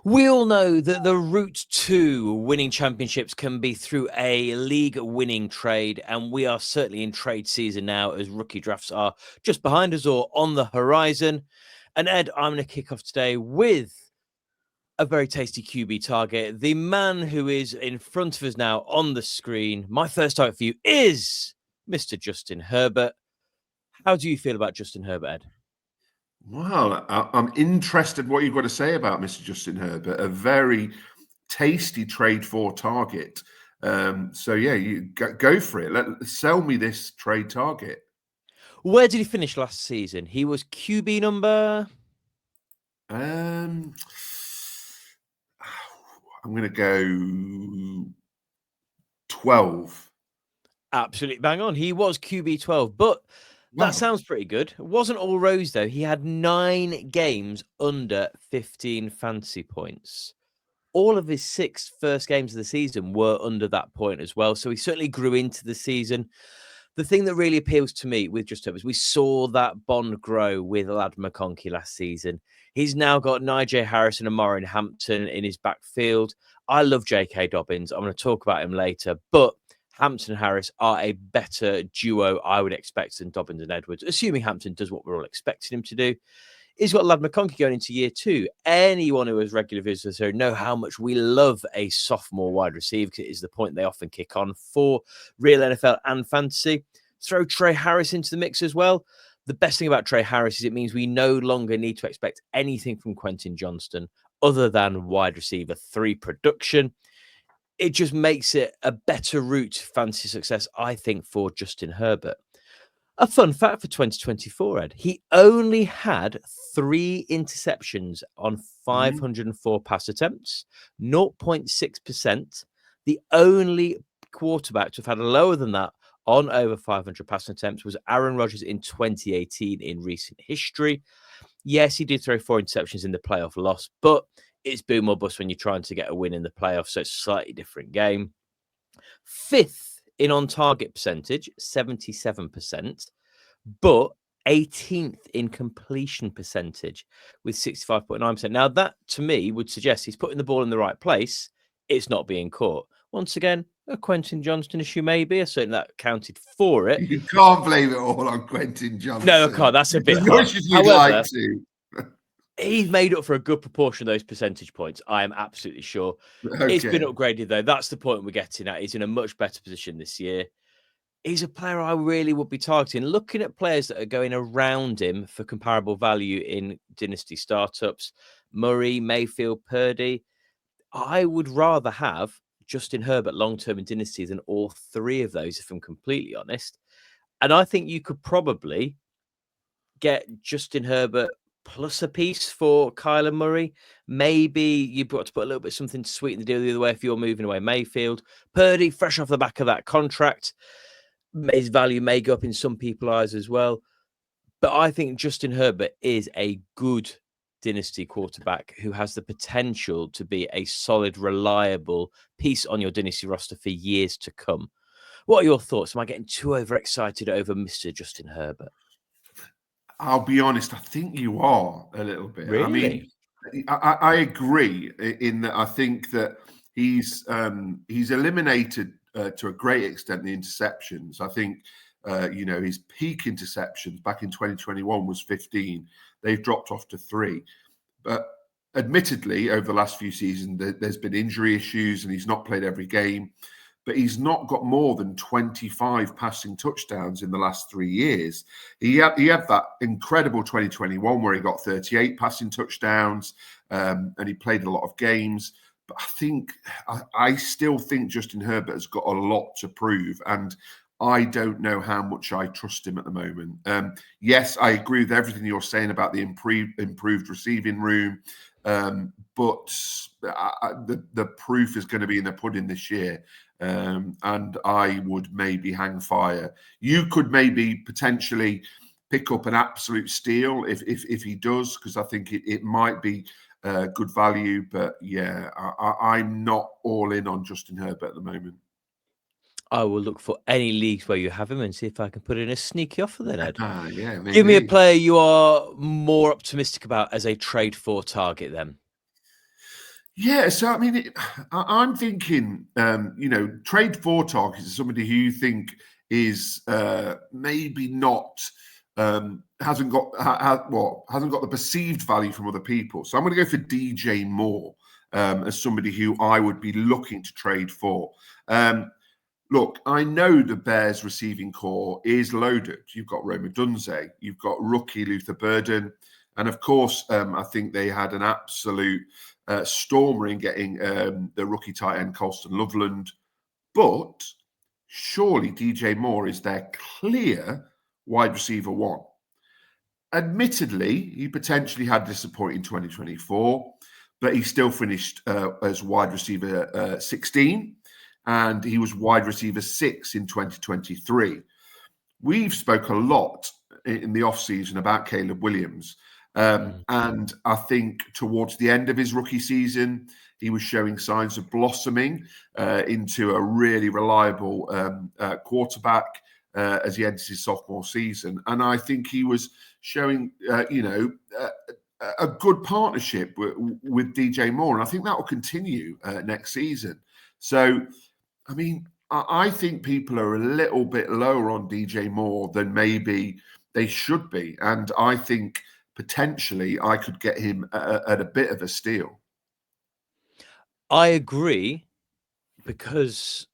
We all know that the route to winning championships can be through a league-winning trade, and we are certainly in trade season now as rookie drafts are just behind us or on the horizon. And Ed, I'm going to kick off today with a very tasty QB target. The man who is in front of us now on the screen. My first target for you is Mr. Justin Herbert. How do you feel about Justin Herbert, Ed? Well, I'm interested what you've got to say about Mr. Justin Herbert. A very tasty trade for target. So yeah, you go for it. Sell me this trade target. Where did he finish last season? He was QB number. I'm going to go 12. Absolutely bang on. He was QB 12, but Wow. that sounds pretty good. It wasn't all rose, though. He had 9 games under 15 fantasy points. All of his 6 first games of the season were under that point as well. So he certainly grew into the season. The thing that really appeals to me with Just Herbert is we saw that bond grow with Lad McConkey last season. He's now got Najee Harris and Amari Hampton in his backfield. I love J.K. Dobbins. I'm going to talk about him later, but Hampton and Harris are a better duo, I would expect, than Dobbins and Edwards, assuming Hampton does what we're all expecting him to do. He's got Lad McConkey going into year 2. Anyone who has regular visitors here know how much we love a sophomore wide receiver, because it is the point they often kick on for real NFL and fantasy. Throw Trey Harris into the mix as well. The best thing about Trey Harris is it means we no longer need to expect anything from Quentin Johnston other than wide receiver 3 production. It just makes it a better route to fantasy success, I think, for Justin Herbert. A fun fact for 2024, Ed, he only had 3 interceptions on 504 pass attempts, 0.6%. The only quarterback to have had a lower than that on over 500 passing attempts was Aaron Rodgers in 2018 in recent history. Yes, he did throw 4 interceptions in the playoff loss, but it's boom or bust when you're trying to get a win in the playoffs, so it's a slightly different game. 5th in on-target percentage, 77%, but 18th in completion percentage with 65.9%. Now, that, to me, would suggest he's putting the ball in the right place. It's not being caught. Once again, a Quentin Johnston issue maybe. I certainly that counted for it. You can't blame it all on Quentin Johnston. No, I can't. That's a bit as harsh. much as you'd like to. He's made up for a good proportion of those percentage points. I am absolutely sure. Okay. It's been upgraded, though. That's the point we're getting at. He's in a much better position this year. He's a player I really would be targeting. Looking at players that are going around him for comparable value in Dynasty startups, Murray, Mayfield, Purdy, I would rather have Justin Herbert long-term in Dynasty than all 3 of those, if I'm completely honest. And I think you could probably get Justin Herbert plus a piece for Kyler Murray. Maybe you've got to put a little bit something to sweeten the deal the other way if you're moving away Mayfield. Purdy, fresh off the back of that contract. His value may go up in some people's eyes as well. But I think Justin Herbert is a good Dynasty quarterback who has the potential to be a solid, reliable piece on your Dynasty roster for years to come. What are your thoughts? Am I getting too overexcited over Mr. Justin Herbert? I'll be honest, I think you are a little bit. Really? I mean, I agree in that I think that he's eliminated to a great extent the interceptions. I think his peak interceptions back in 2021 was 15. They've dropped off to 3. But admittedly, over the last few seasons, there's been injury issues and he's not played every game. But he's not got more than 25 passing touchdowns in the last 3 years. He had that incredible 2021 where he got 38 passing touchdowns and he played a lot of games. But I still think Justin Herbert has got a lot to prove, and I don't know how much I trust him at the moment. Yes, I agree with everything you're saying about the improved receiving room, but the proof is going to be in the pudding this year. And I would maybe hang fire. You could maybe potentially pick up an absolute steal if he does, because I think it might be good value. But yeah, I'm not all in on Justin Herbert at the moment. I will look for any leagues where you have him and see if I can put in a sneaky offer then, Ed. Yeah, maybe. Give me a player you are more optimistic about as a trade for target then. Yeah, so I mean, I'm thinking, trade for targets is somebody who you think is maybe not hasn't got hasn't got the perceived value from other people. So I'm going to go for DJ Moore as somebody who I would be looking to trade for. Look, I know the Bears receiving core is loaded. You've got Roma Dunze, you've got rookie Luther Burden, and of course, I think they had an absolute stormer in getting the rookie tight end Colston Loveland. But surely DJ Moore is their clear wide receiver one. Admittedly, he potentially had a disappointing 2024, but he still finished as wide receiver 16, and he was wide receiver 6 in 2023. We've spoke a lot in the offseason about Caleb Williams. And I think towards the end of his rookie season, he was showing signs of blossoming into a really reliable quarterback as he enters his sophomore season. And I think he was showing, a good partnership with DJ Moore. And I think that will continue next season. So, I mean, I think people are a little bit lower on DJ Moore than maybe they should be. And I think potentially I could get him at a bit of a steal. I agree, because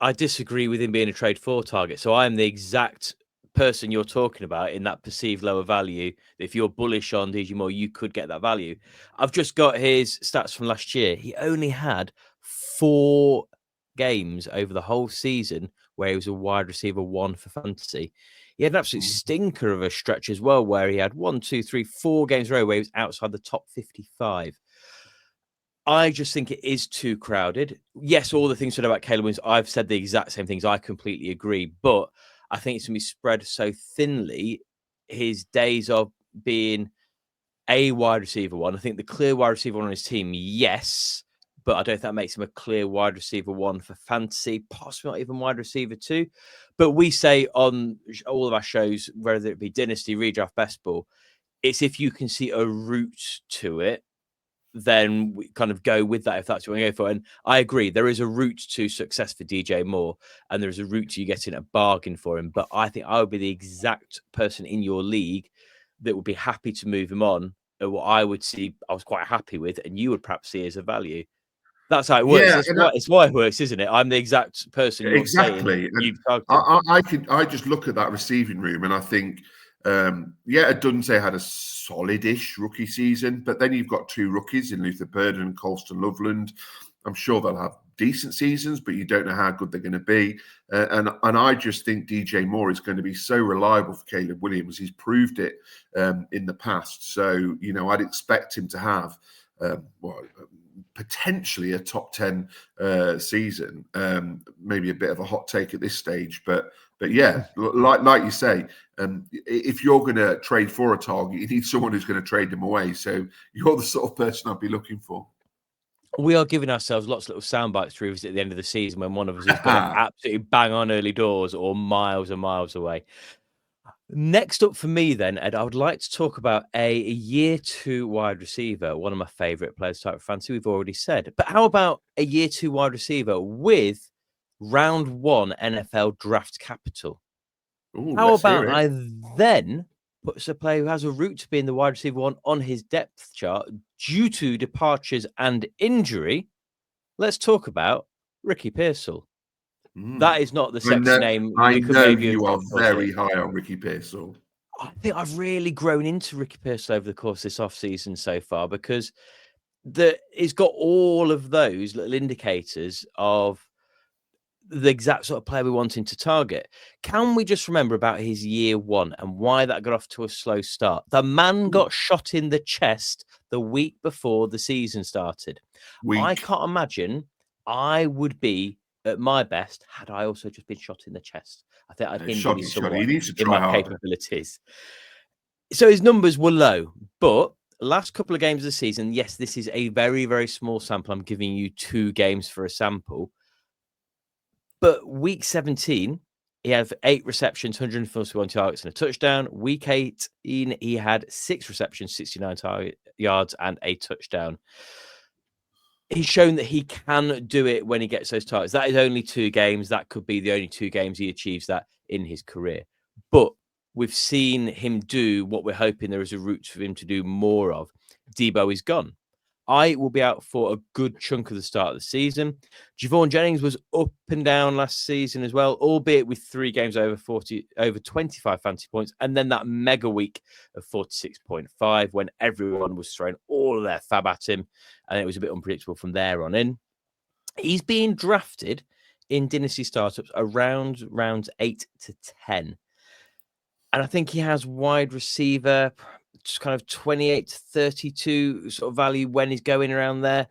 I disagree with him being a trade for target. So I am the exact person you're talking about in that perceived lower value. If you're bullish on DJ Moore, you could get that value. I've just got his stats from last year. He only had 4 games over the whole season where he was a wide receiver 1 for fantasy. He had an absolute stinker of a stretch as well, where he had 1, 2, 3, 4 games in a row where he was outside the top 55. I just think it is too crowded. Yes, all the things said about Caleb Williams, I've said the exact same things. I completely agree. But I think it's going to be spread so thinly. His days of being a wide receiver 1, I think the clear wide receiver 1 on his team, yes. But I don't think that makes him a clear wide receiver 1 for fantasy, possibly not even wide receiver 2. But we say on all of our shows, whether it be Dynasty, Redraft, Bestball, it's if you can see a route to it, then we kind of go with that if that's what we go for. And I agree, there is a route to success for DJ Moore, and there is a route to you getting a bargain for him. But I think I would be the exact person in your league that would be happy to move him on, or what I would see I was quite happy with, and you would perhaps see as a value. That's how it works. Yeah, It's why it works, isn't it? I'm the exact person you're exactly. saying. I just look at that receiving room and I think, Dunze had a solid-ish rookie season, but then you've got 2 rookies in Luther Burden and Colston Loveland. I'm sure they'll have decent seasons, but you don't know how good they're going to be. And I just think DJ Moore is going to be so reliable for Caleb Williams. He's proved it in the past. So, I'd expect him to have, potentially a top 10 season. Maybe a bit of a hot take at this stage, but yeah, like you say, if you're going to trade for a target, you need someone who's going to trade them away. So you're the sort of person I'd be looking for. We are giving ourselves lots of little sound bites to revisit at the end of the season when one of us is going to absolutely bang on early doors or miles and miles away. Next up for me then, Ed, I would like to talk about a year 2 wide receiver, one of my favourite players type of fantasy, we've already said. But how about a year 2 wide receiver with round 1 NFL draft capital? Ooh, how about I then puts a player who has a route to being the wide receiver 1 on his depth chart due to departures and injury? Let's talk about Ricky Pearsall. That is not the sexy name. I know you are very high on Ricky Pearsall. I think I've really grown into Ricky Pearsall over the course of this offseason so far, because he's got all of those little indicators of the exact sort of player we want him to target. Can we just remember about his year 1 and why that got off to a slow start? The man got shot in the chest the week before the season started. I can't imagine I would be at my best had I also just been shot in the chest. I think I'd hinder somewhat in my capabilities. So his numbers were low, but last couple of games of the season, yes, this is a very, very small sample. I'm giving you 2 games for a sample. But week 17, he had 8 receptions, 141 targets and a touchdown. Week 18, he had 6 receptions, 69 yards and a touchdown. he's shown that he can do it when he gets those targets. That is only 2 games. That could be the only 2 games he achieves that in his career. But we've seen him do what we're hoping there is a route for him to do more of. Debo is gone. I will be out for a good chunk of the start of the season. Javon Jennings was up and down last season as well, albeit with 3 games over 25 fantasy points, and then that mega week of 46.5 when everyone was throwing all of their fab at him, and it was a bit unpredictable from there on in. He's being drafted in Dynasty startups around rounds 8 to 10. And I think he has wide receiver, just kind of 28 to 32 sort of value when he's going around there.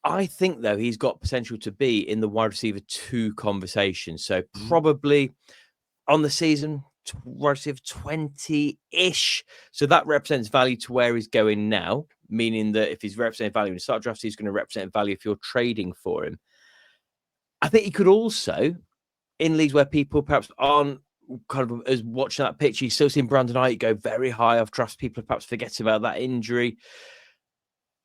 I think, though, he's got potential to be in the wide receiver 2 conversation. So probably on the season, wide receiver 20-ish. So that represents value to where he's going now, meaning that if he's representing value in the start draft, he's going to represent value if you're trading for him. I think he could also, in leagues where people perhaps aren't kind of as watching that pitch, you've still seen Brandon Ayuk go very high off drafts. People perhaps forget about that injury.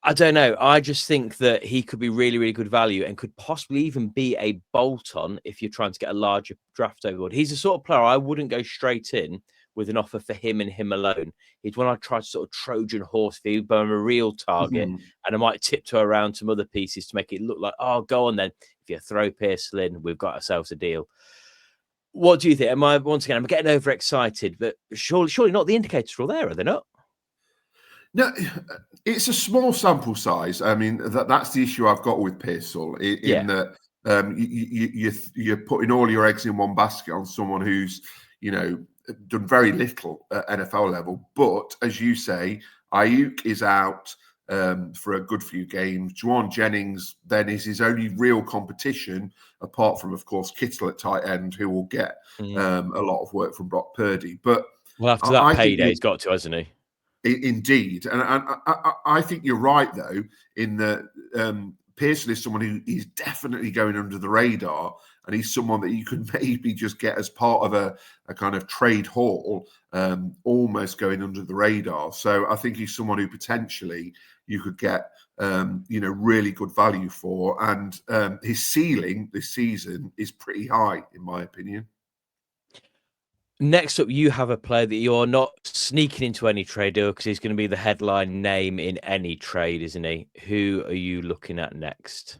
I don't know. I just think that he could be really, really good value and could possibly even be a bolt-on if you're trying to get a larger draft overboard. He's the sort of player I wouldn't go straight in with an offer for him and him alone. He's when I try to sort of Trojan horse for you, but I'm a real target, and I might tiptoe around some other pieces to make it look like, oh, go on then. If you throw Pearsall in, we've got ourselves a deal. What do you think? I'm getting overexcited, but surely not the indicators are all there, are they not? No, it's a small sample size. I mean, that's the issue I've got with Pearsall in that you're putting all your eggs in one basket on someone who's, done very little at NFL level. But as you say, Ayuk is out for a good few games. Juwan Jennings then is his only real competition, apart from, of course, Kittle at tight end, who will get a lot of work from Brock Purdy. But after that payday, he's got to, hasn't he? Indeed. And I think you're right, though, in that Pearsall is someone who is definitely going under the radar, and he's someone that you could maybe just get as part of a kind of trade haul, almost going under the radar. So I think he's someone who potentially you could get, really good value for. And his ceiling this season is pretty high, in my opinion. Next up, you have a player that you're not sneaking into any trade deal because he's going to be the headline name in any trade, isn't he? Who are you looking at next?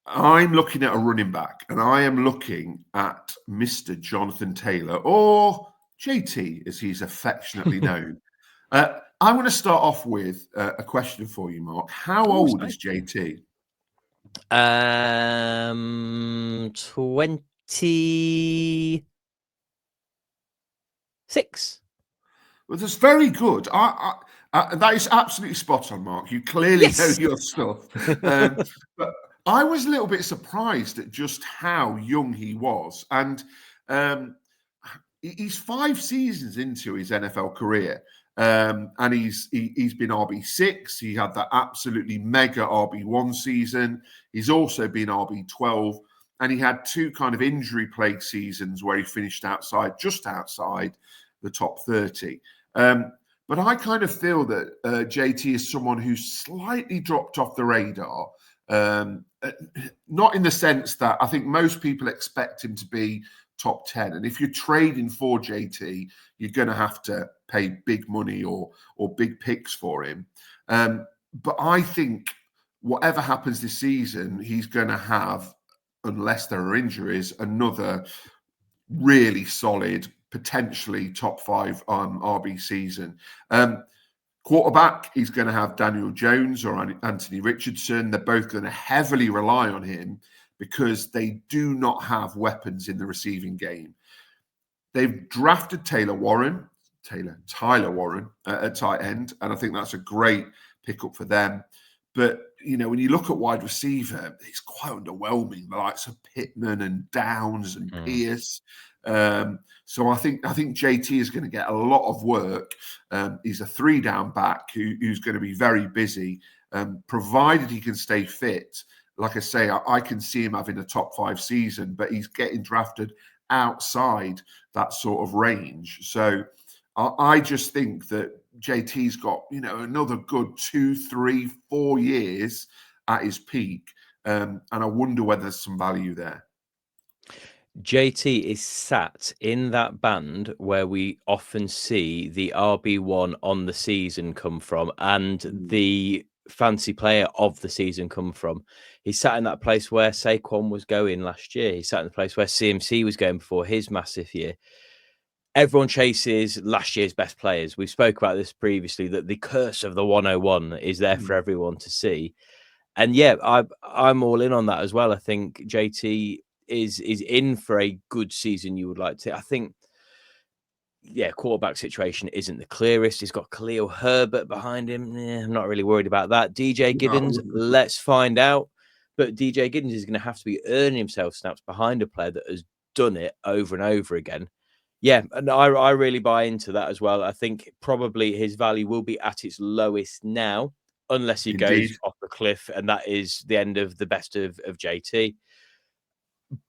I'm looking at a running back, and I am looking at Mr. Jonathan Taylor, or JT, as he's affectionately known. I want to start off with a question for you, Mark. How old is JT? 26. Well, that's very good. That is absolutely spot on, Mark. You clearly know your stuff. But I was a little bit surprised at just how young he was. And he's 5 seasons into his NFL career. And he's been RB6. He had that absolutely mega RB1 season. He's also been RB12. And he had 2 kind of injury-plagued seasons where he finished just outside the top 30. But I kind of feel that JT is someone who's slightly dropped off the radar. Not in the sense that I think most people expect him to be top 10. And if you're trading for JT, you're going to have to pay big money or big picks for him. But I think whatever happens this season, he's going to have, unless there are injuries, another really solid, potentially top 5 RB season. Quarterback, he's going to have Daniel Jones or Anthony Richardson. They're both going to heavily rely on him because they do not have weapons in the receiving game. They've drafted Tyler Warren at tight end, and I think that's a great pickup for them. But, when you look at wide receiver, it's quite underwhelming. The likes of Pittman and Downs and Pierce. So I think JT is going to get a lot of work. He's a 3-down back who's going to be very busy, provided he can stay fit. Like I say, I can see him having a top 5 season, but he's getting drafted outside that sort of range. So I just think that JT's got, another good 2, 3, 4 years at his peak. And I wonder whether there's some value there. JT is sat in that band where we often see the RB1 on the season come from and the fancy player of the season come from. He sat in that place where Saquon was going last year. He sat in the place where CMC was going before his massive year. Everyone chases last year's best players. We spoke about this previously, that the curse of the 101 is there for everyone to see. And yeah, I'm all in on that as well. I think JT is in for a good season. You would like to. I think, yeah, quarterback situation isn't the clearest. He's got Khalil Herbert behind him. I'm not really worried about that. DJ Giddens, let's find out. But DJ Giddens is going to have to be earning himself snaps behind a player that has done it over and over again. Yeah, and I really buy into that as well. I think probably his value will be at its lowest now, unless he goes off the cliff, and that is the end of the best of JT.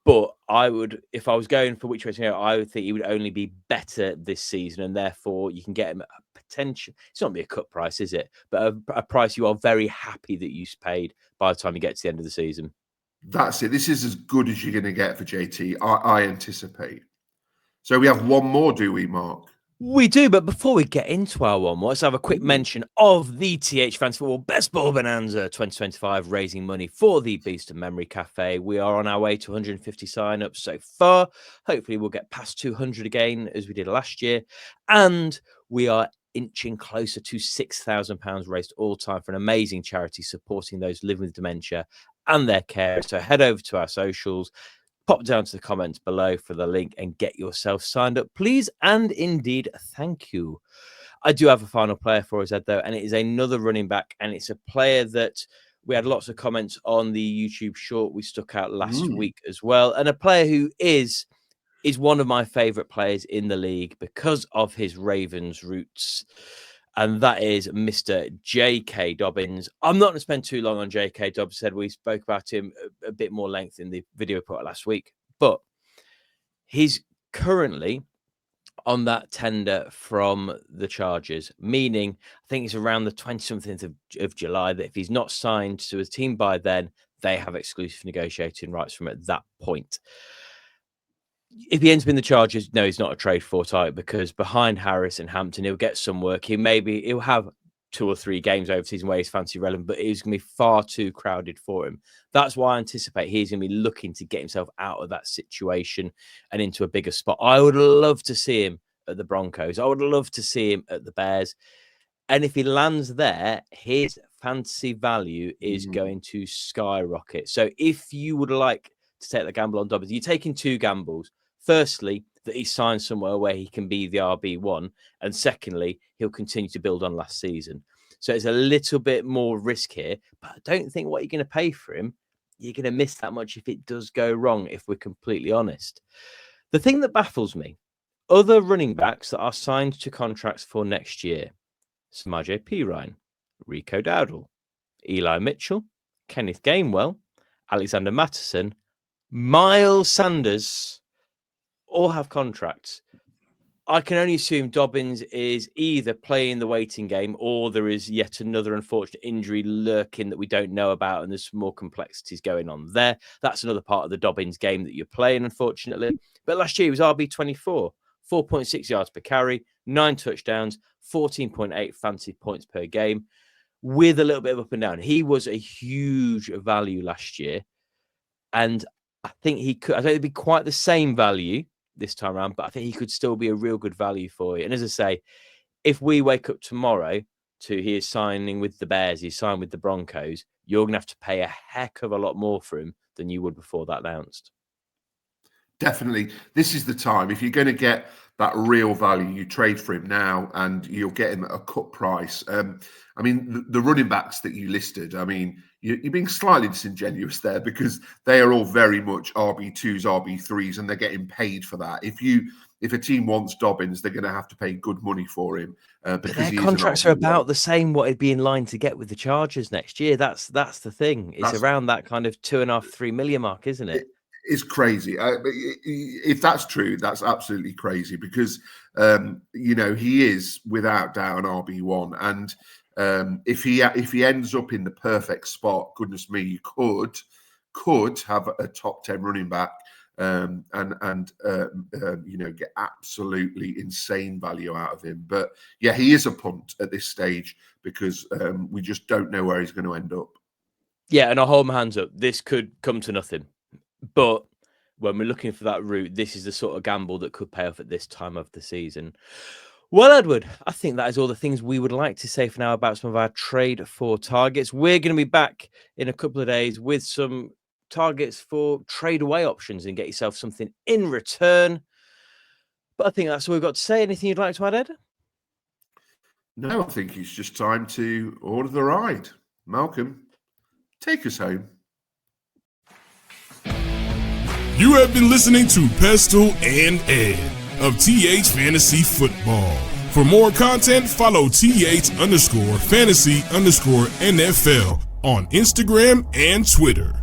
But I would, if I was going for which way to go, I would think he would only be better this season, and therefore you can get him at a potential. It's not be a cut price, is it? But a price you are very happy that you paid by the time you get to the end of the season. That's it. This is as good as you're going to get for JT, I anticipate. So we have one more, do we, Mark? We do, but before we get into our one more, let's have a quick mention of the TH Fantasy Football Bestball Bonanza 2025, raising money for the Beast of Memory Cafe. We are on our way to 150 sign-ups so far. Hopefully we'll get past 200 again, as we did last year. And we are inching closer to £6,000 raised all time for an amazing charity supporting those living with dementia and their carers. So head over to our socials, pop down to the comments below for the link and get yourself signed up, please. And indeed, thank you. I do have a final player for us, Ed, though, and it is another running back. And it's a player that we had lots of comments on the YouTube short we stuck out last week as well. And a player who is one of my favorite players in the league because of his Ravens roots. And that is Mr. J.K. Dobbins. I'm not going to spend too long on J.K. Dobbins. We spoke about him a bit more length in the video we put out last week. But he's currently on that tender from the Chargers, meaning I think it's around the 20-something of July that if he's not signed to a team by then, they have exclusive negotiating rights from at that point. If he ends up in the Chargers, no, he's not a trade for type, because behind Harris and Hampton, he'll get some work. He'll have 2 or 3 games over season where he's fancy relevant, but it's going to be far too crowded for him. That's why I anticipate he's going to be looking to get himself out of that situation and into a bigger spot. I would love to see him at the Broncos. I would love to see him at the Bears. And if he lands there, his fantasy value is going to skyrocket. So if you would like to take the gamble on Dobbins, you're taking 2 gambles. Firstly, that he signs somewhere where he can be the RB1. And secondly, he'll continue to build on last season. So it's a little bit more risk here, but I don't think what you're going to pay for him, you're going to miss that much if it does go wrong, if we're completely honest. The thing that baffles me, other running backs that are signed to contracts for next year, Samaje Perine, Rico Dowdle, Eli Mitchell, Kenneth Gainwell, Alexander Mattison, Miles Sanders, all have contracts. I can only assume Dobbins is either playing the waiting game or there is yet another unfortunate injury lurking that we don't know about, and there's some more complexities going on there. That's another part of the Dobbins game that you're playing, unfortunately. But last year he was RB24, 4.6 yards per carry, 9 touchdowns, 14.8 fantasy points per game, with a little bit of up and down. He was a huge value last year, and I think he could. I don't think it'd be quite the same value this time around, but I think he could still be a real good value for you. And as I say, if we wake up tomorrow to he is signing with the Bears, he's signed with the Broncos, you're going to have to pay a heck of a lot more for him than you would before that announced. Definitely. This is the time. If you're going to get that real value, you trade for him now and you'll get him at a cut price. I mean, the running backs that you listed, I mean, you're being slightly disingenuous there because they are all very much RB2s, RB3s, and they're getting paid for that. If a team wants Dobbins, they're going to have to pay good money for him. Because their contracts are about the same what it'd be in line to get with the Chargers next year. That's the thing. It's around that kind of 2.5, 3 million mark, isn't it? It's crazy. If that's true, that's absolutely crazy because, he is without doubt an RB1. And If he ends up in the perfect spot, goodness me, you could have a top 10 running back and get absolutely insane value out of him. But yeah, he is a punt at this stage because we just don't know where he's going to end up. Yeah, and I'll hold my hands up. This could come to nothing. But when we're looking for that route, this is the sort of gamble that could pay off at this time of the season. Well, Edward, I think that is all the things we would like to say for now about some of our trade for targets. We're going to be back in a couple of days with some targets for trade away options and get yourself something in return. But I think that's all we've got to say. Anything you'd like to add, Ed? No, I think it's just time to order the ride. Malcolm, take us home. You have been listening to Pestle and Ed of TH Fantasy Football. For more content, follow TH_fantasy_NFL on Instagram and Twitter.